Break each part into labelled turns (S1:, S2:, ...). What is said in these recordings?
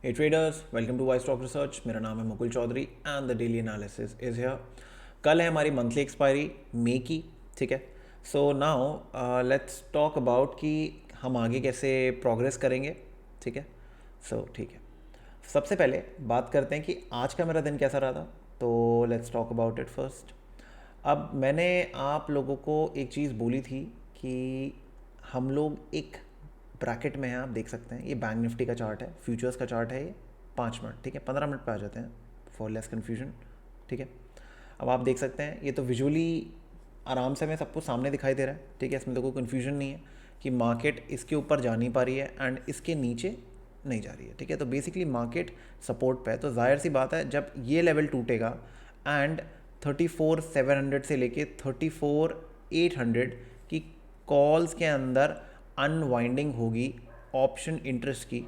S1: Hey traders, welcome to Wise Stock Research. मेरा नाम है Mukul Chaudhary and the daily analysis is here. कल है हमारी मंथली एक्सपायरी मई की. ठीक है. So now let's talk about कि हम आगे कैसे प्रोग्रेस करेंगे. ठीक है. ठीक है. सबसे पहले बात करते हैं कि आज का मेरा दिन कैसा रहा था. तो let's talk about it first. अब मैंने आप लोगों को एक चीज़ बोली थी कि हम लोग एक ब्रैकेट में हैं. आप देख सकते हैं ये बैंक निफ्टी का चार्ट है, फ्यूचर्स का चार्ट है ये. 5 मिनट, ठीक है, 15 मिनट पे आ जाते हैं फॉर लेस कन्फ्यूजन. ठीक है. अब आप देख सकते हैं ये तो विजुअली आराम से हमें सबको सामने दिखाई दे रहा है. ठीक है. इसमें तो कोई कन्फ्यूजन नहीं है कि मार्केट इसके ऊपर जा नहीं पा रही है एंड इसके नीचे नहीं जा रही है. ठीक है. तो बेसिकली मार्केट सपोर्ट पे है. तो जाहिर सी बात है जब ये लेवल टूटेगा एंड 34,700 से लेके 34,800 की कॉल्स के अंदर अनवाइंडिंग होगी ऑप्शन इंटरेस्ट की,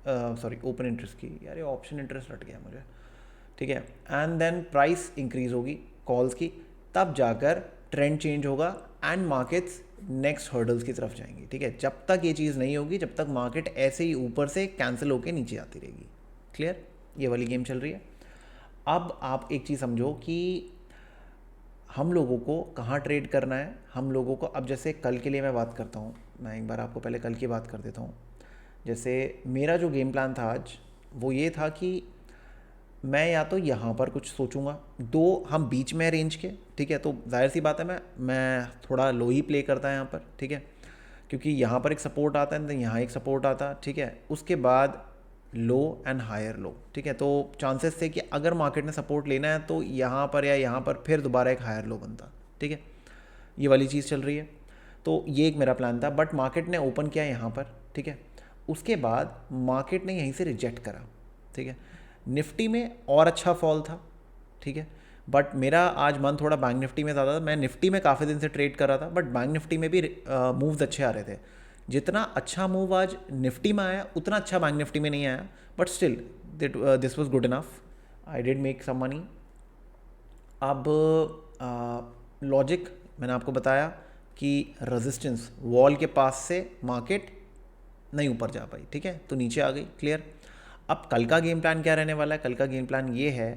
S1: सॉरी ओपन इंटरेस्ट की. यार ये ऑप्शन इंटरेस्ट रट गया मुझे. ठीक है. एंड देन प्राइस इंक्रीज होगी कॉल्स की, तब जाकर ट्रेंड चेंज होगा एंड मार्केट्स नेक्स्ट हर्डल्स की तरफ जाएंगी. ठीक है. जब तक ये चीज़ नहीं होगी, जब तक मार्केट ऐसे ही ऊपर से कैंसिल होकर नीचे आती रहेगी. क्लियर. ये वाली गेम चल रही है. अब आप एक चीज़ समझो कि हम लोगों को कहाँ ट्रेड करना है. हम लोगों को अब जैसे कल के लिए मैं बात करता हूँ. मैं एक बार आपको पहले कल की बात कर देता हूँ. जैसे मेरा जो गेम प्लान था आज वो ये था कि मैं या तो यहाँ पर कुछ सोचूंगा, दो हम बीच में रेंज के. ठीक है. तो जाहिर सी बात है मैं थोड़ा लो ही प्ले करता है यहाँ पर. ठीक है. क्योंकि यहाँ पर एक सपोर्ट आता है, यहाँ एक सपोर्ट आता है. ठीक है. उसके बाद लो एंड हायर लो. ठीक है. तो चांसेस थे कि अगर मार्केट ने सपोर्ट लेना है तो यहाँ पर या यहाँ पर फिर दोबारा एक हायर लो बनता. ठीक है. ये वाली चीज़ चल रही है. तो ये एक मेरा प्लान था, बट मार्केट ने ओपन किया यहाँ पर. ठीक है. उसके बाद मार्केट ने यहीं से रिजेक्ट करा. ठीक है. निफ्टी में और अच्छा फॉल था. ठीक है. बट मेरा आज मन थोड़ा बैंक निफ्टी में ज़्यादा था. मैं निफ्टी में काफ़ी दिन से ट्रेड कर रहा था, बट बैंक निफ्टी में भी मूव्स अच्छे आ रहे थे. जितना अच्छा मूव आज निफ्टी में आया उतना अच्छा बैंक निफ्टी में नहीं आया, but still this was good enough. I did make some money. अब लॉजिक मैंने आपको बताया कि रेजिस्टेंस वॉल के पास से मार्केट नहीं ऊपर जा पाई. ठीक है. तो नीचे आ गई. क्लियर. अब कल का गेम प्लान क्या रहने वाला है. कल का गेम प्लान ये है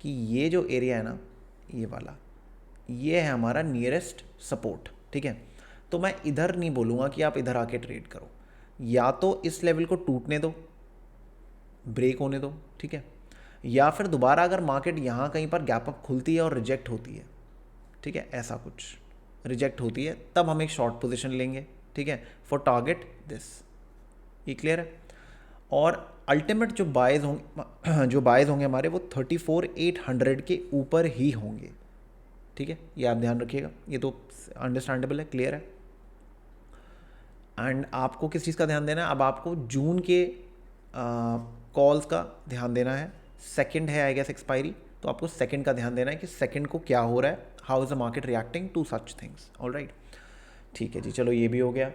S1: कि ये जो एरिया है ना, ये वाला, ये है हमारा नियरेस्ट सपोर्ट. ठीक है. तो मैं इधर नहीं बोलूँगा कि आप इधर आके ट्रेड करो. या तो इस लेवल को टूटने दो, ब्रेक होने दो. ठीक है. या फिर दोबारा अगर मार्केट यहाँ कहीं पर गैप अप खुलती है और रिजेक्ट होती है, ठीक है, ऐसा कुछ रिजेक्ट होती है, तब हम एक शॉर्ट पोजीशन लेंगे. ठीक है. For target this. ये क्लियर है. और अल्टीमेट जो बायज होंगे, जो बायज होंगे हमारे, वो 34,800 के ऊपर ही होंगे. ठीक है. ये आप ध्यान रखिएगा. ये तो अंडरस्टैंडेबल है, क्लियर है. एंड आपको किस चीज़ का ध्यान देना है. अब आपको जून के कॉल्स का ध्यान देना है. सेकंड है आई गेस एक्सपायरी, तो आपको सेकंड का ध्यान देना है कि सेकंड को क्या हो रहा है, how is the market reacting to such things. All right. ठीक है जी. चलो ये भी हो गया.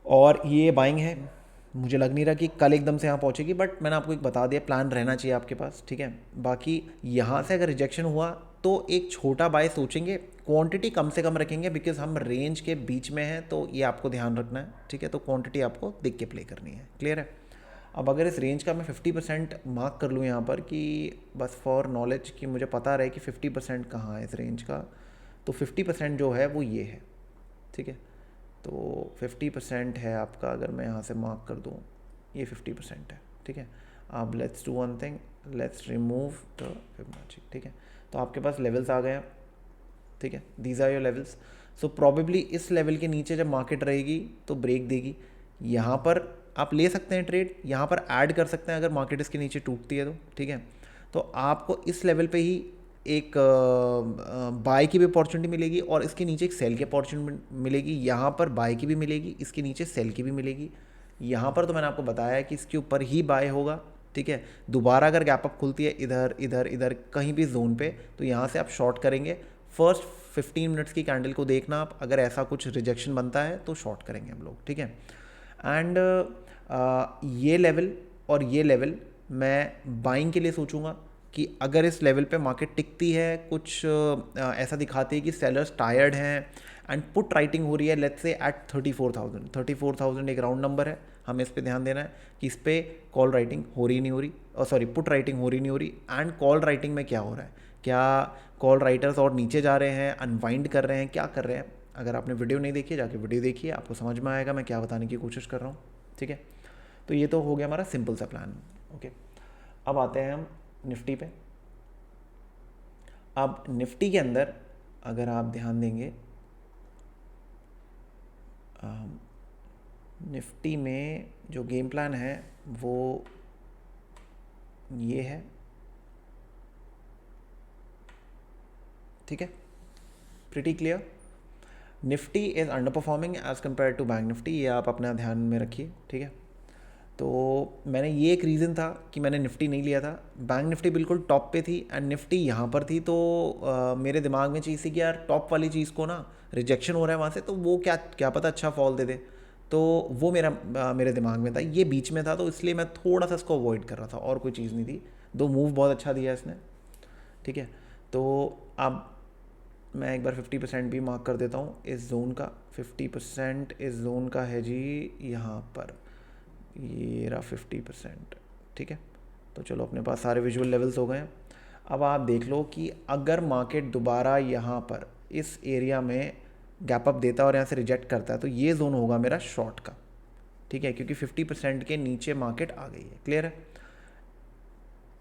S1: और ये बाइंग है. मुझे लग नहीं रहा कि कल एकदम से यहाँ पहुँचेगी, बट मैंने आपको एक बता दिया, प्लान रहना चाहिए आपके पास. ठीक है. बाकी यहाँ से अगर रिजेक्शन हुआ तो एक छोटा बाय सोचेंगे, क्वांटिटी कम से कम रखेंगे, बिकॉज हम रेंज के बीच में हैं, तो ये आपको ध्यान रखना है. ठीक है. तो क्वांटिटी आपको देख के प्ले करनी है. क्लियर है. अब अगर इस रेंज का मैं 50% मार्क कर लूँ यहाँ पर, कि बस फॉर नॉलेज कि मुझे पता रहे कि 50% कहाँ है इस रेंज का, तो 50% जो है वो ये है. ठीक है. तो 50% है आपका. अगर मैं यहाँ से मार्क कर दूँ, ये 50% है. ठीक है. अब let's do one thing, let's remove the Fibonacci. ठीक है. तो आपके पास लेवल्स आ गए हैं. ठीक है. These are your levels. So probably इस लेवल के नीचे जब मार्केट रहेगी तो ब्रेक देगी. यहाँ पर आप ले सकते हैं ट्रेड, यहाँ पर ऐड कर सकते हैं अगर मार्केट इसके नीचे टूटती है तो. ठीक है. तो आपको इस लेवल पे ही एक बाय की भी अपॉर्चुनिटी मिलेगी और इसके नीचे एक सेल की अपॉर्चुनिटी मिलेगी. यहाँ पर बाय की भी मिलेगी, इसके नीचे सेल की भी मिलेगी. यहाँ पर तो मैंने आपको बताया है कि इसके ऊपर ही बाय होगा. ठीक है. दोबारा अगर गैप अप खुलती है इधर इधर इधर कहीं भी जोन पे, तो यहाँ से आप शॉर्ट करेंगे. फर्स्ट 15 मिनट्स की कैंडल को देखना आप, अगर ऐसा कुछ रिजेक्शन बनता है तो शॉर्ट करेंगे हम लोग. ठीक है. एंड ये लेवल और ये लेवल मैं बाइंग के लिए सोचूंगा कि अगर इस लेवल पे मार्केट टिकती है, कुछ ऐसा दिखाती है कि सेलर्स टायर्ड हैं एंड पुट राइटिंग हो रही है, लेट्स से एट 34,000 एक राउंड नंबर है, हमें इस पे ध्यान देना है कि इस पे कॉल राइटिंग हो रही नहीं हो रही, और सॉरी पुट राइटिंग हो रही नहीं हो रही, एंड कॉल राइटिंग में क्या हो रहा है, क्या कॉल राइटर्स और नीचे जा रहे हैं, अनवाइंड कर रहे हैं, क्या कर रहे हैं। अगर आपने वीडियो नहीं देखी जाके वीडियो देखिए, आपको समझ में आएगा मैं क्या बताने की कोशिश कर रहा हूँ। ठीक है, तो ये तो हो गया हमारा सिंपल सा प्लान। ओके, अब आते हैं हम निफ्टी पे। अब निफ्टी के अंदर अगर आप ध्यान देंगे, निफ्टी में जो गेम प्लान है वो ये है। ठीक है, pretty clear. Nifty is underperforming as compare to Bank Nifty, ये आप अपना ध्यान में रखिए। ठीक है, तो मैंने ये एक रीज़न था कि मैंने निफ्टी नहीं लिया था। बैंक निफ्टी बिल्कुल टॉप पे थी एंड निफ्टी यहाँ पर थी, तो मेरे दिमाग में चीज़ थी कि यार टॉप वाली चीज़ को ना रिजेक्शन हो रहा है वहाँ से, तो वो क्या क्या पता अच्छा फॉल दे दे। तो वो मेरे दिमाग में था, ये बीच में था, तो इसलिए मैं थोड़ा सा इसको अवॉइड कर रहा था, और कोई चीज़ नहीं थी। दो मूव बहुत अच्छा दिया इसने। ठीक है, तो अब मैं एक बार 50% भी मार्क कर देता हूँ इस जोन का। 50% इस जोन का है जी, यहाँ पर ये रहा 50%। ठीक है, तो चलो अपने पास सारे विजुअल लेवल्स हो गए हैं। अब आप देख लो कि अगर मार्केट दोबारा यहाँ पर इस एरिया में गैप अप देता है और यहाँ से रिजेक्ट करता है, तो ये जोन होगा मेरा शॉर्ट का। ठीक है, क्योंकि 50% के नीचे मार्केट आ गई है। क्लियर है,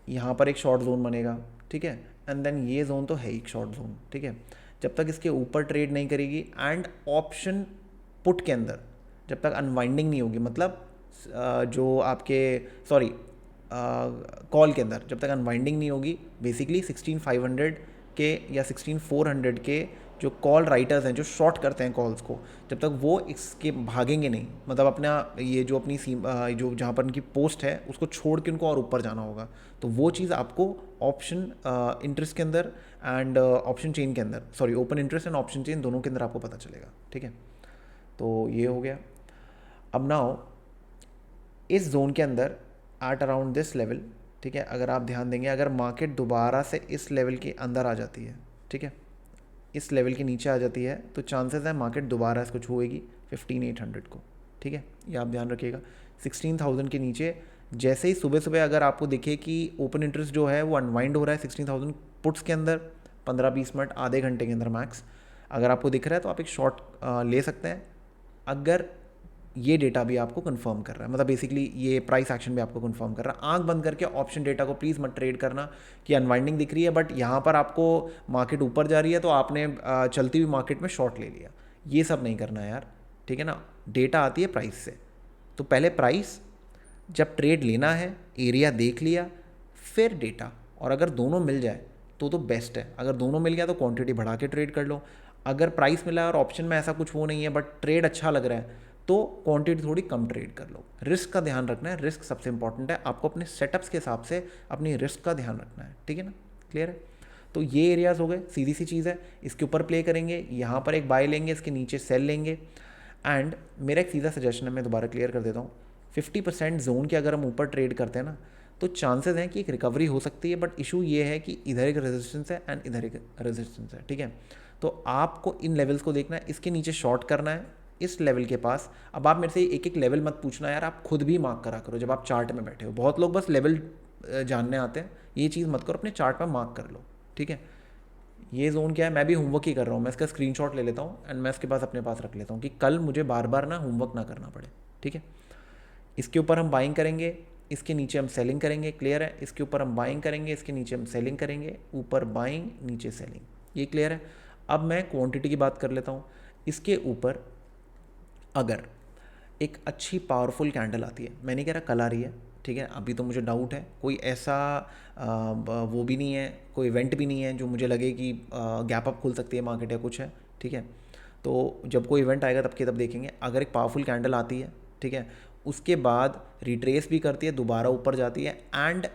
S1: यहाँ पर एक शॉर्ट जोन बनेगा। ठीक है, एंड देन ये जोन तो है एक शॉर्ट जोन। ठीक है, जब तक इसके ऊपर ट्रेड नहीं करेगी एंड ऑप्शन पुट के अंदर जब तक अनवाइंडिंग नहीं होगी, मतलब जो आपके सॉरी कॉल के अंदर जब तक अनवाइंडिंग नहीं होगी, बेसिकली 16,500 के या 16,400 के जो कॉल राइटर्स हैं जो शॉर्ट करते हैं कॉल्स को, जब तक वो इसके भागेंगे नहीं, मतलब अपना ये जो अपनी जो जहाँ पर उनकी पोस्ट है उसको छोड़ के उनको और ऊपर जाना होगा, तो वो चीज़ आपको ऑप्शन इंटरेस्ट के अंदर एंड ऑप्शन चेन के अंदर, sorry open interest and option chain दोनों के अंदर आपको पता चलेगा। ठीक है, तो ये हो गया। अब नाउ इस जोन के अंदर एट अराउंड दिस लेवल, ठीक है, अगर आप ध्यान देंगे, अगर मार्केट दोबारा से इस लेवल के अंदर आ जाती है, ठीक है, इस लेवल के नीचे आ जाती है, तो चांसेस है मार्केट दोबारा इसको छुएगी 15,800 को। ठीक है, ये आप ध्यान रखिएगा। 16,000 के नीचे जैसे ही सुबह सुबह अगर आपको दिखे कि ओपन इंटरेस्ट जो है वो अनवाइंड हो रहा है 16,000 पुट्स के अंदर 15-20 मिनट आधे घंटे के अंदर मैक्स, अगर आपको दिख रहा है तो आप एक शॉर्ट ले सकते हैं। अगर ये डेटा भी आपको कंफर्म कर रहा है, मतलब बेसिकली ये प्राइस एक्शन भी आपको कंफर्म कर रहा है, आंख बंद करके ऑप्शन डेटा को प्लीज़ मत ट्रेड करना कि अनवाइंडिंग दिख रही है बट यहाँ पर आपको मार्केट ऊपर जा रही है तो आपने चलती हुई मार्केट में शॉर्ट ले लिया। ये सब नहीं करना है यार। ठीक है ना, डेटा आती है प्राइस से, तो पहले प्राइस, जब ट्रेड लेना है एरिया देख लिया, फिर डेटा, और अगर दोनों मिल जाए तो बेस्ट है। अगर दोनों मिल गया तो क्वांटिटी बढ़ा के ट्रेड कर लो। अगर प्राइस मिला और ऑप्शन में ऐसा कुछ वो नहीं है बट ट्रेड अच्छा लग रहा है तो क्वांटिटी थोड़ी कम ट्रेड कर लो। रिस्क का ध्यान रखना है, रिस्क सबसे इंपॉर्टेंट है, आपको अपने सेटअप्स के हिसाब से अपनी रिस्क का ध्यान रखना है। ठीक है ना, क्लियर है। तो ये एरियाज हो गए, सीधी सी चीज़ है, इसके ऊपर प्ले करेंगे, यहाँ पर एक बाय लेंगे, इसके नीचे सेल लेंगे। एंड मेरा एक सीधा सजेशन है, मैं दोबारा क्लियर कर देता हूँ, 50% जोन के अगर हम ऊपर ट्रेड करते हैं ना तो चांसेस हैं कि एक रिकवरी हो सकती है, बट इशू ये है कि इधर एक रेजिस्टेंस है एंड इधर एक रेजिस्टेंस है। ठीक है, तो आपको इन लेवल्स को देखना है, इसके नीचे शॉर्ट करना है इस लेवल के पास। अब आप मेरे से एक एक लेवल मत पूछना यार, आप खुद भी मार्क करा करो जब आप चार्ट में बैठे हो। बहुत लोग बस लेवल जानने आते हैं, ये चीज़ मत करो, अपने चार्ट पर मार्क कर लो। ठीक है, ये जोन क्या है, मैं भी होमवर्क ही कर रहा हूँ, मैं इसका स्क्रीनशॉट ले लेता हूँ एंड मैं इसके पास अपने पास रख लेता हूँ कि कल मुझे बार बार ना होमवर्क ना करना पड़े। ठीक है, इसके ऊपर हम बाइंग करेंगे, इसके नीचे हम सेलिंग करेंगे। क्लियर है, इसके ऊपर हम बाइंग करेंगे, इसके नीचे हम सेलिंग करेंगे, ऊपर बाइंग नीचे सेलिंग, ये क्लियर है। अब मैं क्वांटिटी की बात कर लेता हूँ। इसके ऊपर अगर एक अच्छी पावरफुल कैंडल आती है, मैं नहीं कह रहा कल आ रही है, ठीक है, अभी तो मुझे डाउट है, कोई ऐसा वो भी नहीं है, कोई इवेंट भी नहीं है जो मुझे लगे कि गैप अप खुल सकती है मार्केट या कुछ है। ठीक है, तो जब कोई इवेंट आएगा तब देखेंगे। अगर एक पावरफुल कैंडल आती है, ठीक है, उसके बाद रिट्रेस भी करती है, दोबारा ऊपर जाती है एंड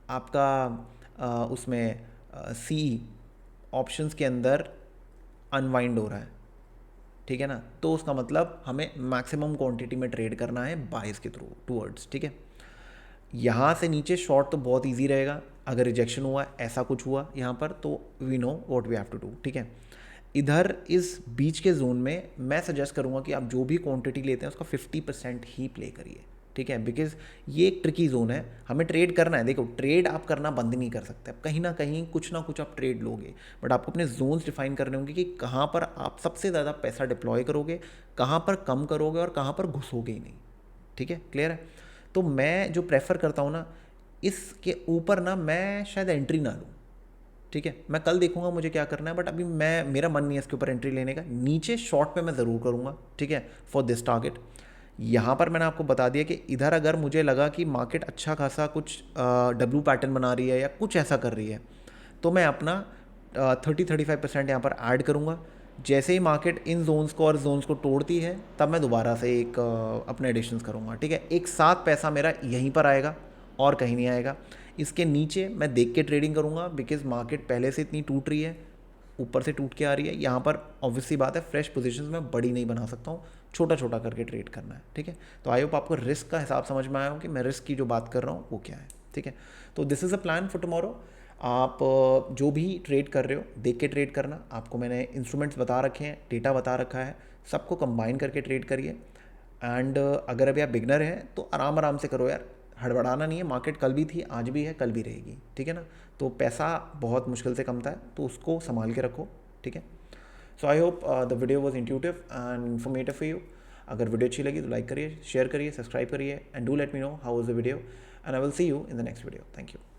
S1: आपका उसमें सी ऑप्शंस के अंदर अनवाइंड हो रहा है, ठीक है ना, तो उसका मतलब हमें मैक्सिमम क्वांटिटी में ट्रेड करना है बाइस के थ्रू टूवर्ड्स। ठीक है, यहाँ से नीचे शॉर्ट तो बहुत इजी रहेगा, अगर रिजेक्शन हुआ, ऐसा कुछ हुआ यहाँ पर, तो we know what we have to do. ठीक है, इधर इस बीच के जोन में मैं सजेस्ट करूँगा कि आप जो भी क्वांटिटी लेते हैं उसका 50% ही प्ले करिए, ठीक है, बिकॉज ये एक ट्रिकी जोन है, हमें ट्रेड करना है। देखो, ट्रेड आप करना बंद नहीं कर सकते, कहीं ना कहीं कुछ ना कुछ आप ट्रेड लोगे, बट आपको अपने जोन्स डिफाइन करने होंगे कि कहाँ पर आप सबसे ज़्यादा पैसा डिप्लॉय करोगे, कहाँ पर कम करोगे और कहाँ पर घुसोगे ही नहीं, ठीक है, क्लियर है। तो मैं जो प्रेफर करता हूँ ना, इसके ऊपर ना मैं शायद एंट्री ना लूँ, ठीक है, मैं कल देखूंगा मुझे क्या करना है, बट अभी मेरा मन नहीं है इसके ऊपर एंट्री लेने का। नीचे शॉर्ट पे मैं ज़रूर करूंगा, ठीक है, फॉर दिस टारगेट। यहाँ पर मैंने आपको बता दिया कि इधर अगर मुझे लगा कि मार्केट अच्छा खासा कुछ डब्ल्यू पैटर्न बना रही है या कुछ ऐसा कर रही है, तो मैं अपना 30-35% यहाँ पर ऐड करूँगा। जैसे ही मार्केट इन जोन्स को और जोन्स को तोड़ती है, तब मैं दोबारा से एक अपने एडिशंस करूँगा, ठीक है। एक साथ पैसा मेरा यहीं पर आएगा और कहीं नहीं आएगा। इसके नीचे मैं देख के ट्रेडिंग करूँगा, बिकॉज मार्केट पहले से इतनी टूट रही है, ऊपर से टूट के आ रही है। यहाँ पर ऑब्वियसली बात है, फ्रेश पोजीशंस में बड़ी नहीं बना सकता हूँ, छोटा छोटा करके ट्रेड करना है, ठीक है। तो आई होप आपको रिस्क का हिसाब समझ में आया हो कि मैं रिस्क की जो बात कर रहा हूँ वो क्या है, ठीक है। तो this is a plan for tomorrow. आप जो भी ट्रेड कर रहे हो देख के ट्रेड करना। आपको मैंने इंस्ट्रूमेंट्स बता रखे हैं, डेटा बता रखा है, सबको कंबाइन करके ट्रेड करिए। एंड अगर अभी आप बिगनर हैं तो आराम आराम से करो यार, हड़बड़ाना नहीं है। मार्केट कल भी थी, आज भी है, कल भी रहेगी, ठीक है ना। तो पैसा बहुत मुश्किल से कमता है, तो उसको संभाल के रखो, ठीक है। So I hope the video was intuitive and informative for you. अगर वीडियो अच्छी लगी तो लाइक करिए, शेयर करिए, सब्सक्राइब करिए, and do let me know how is the video, and I will see you in the next video. Thank you.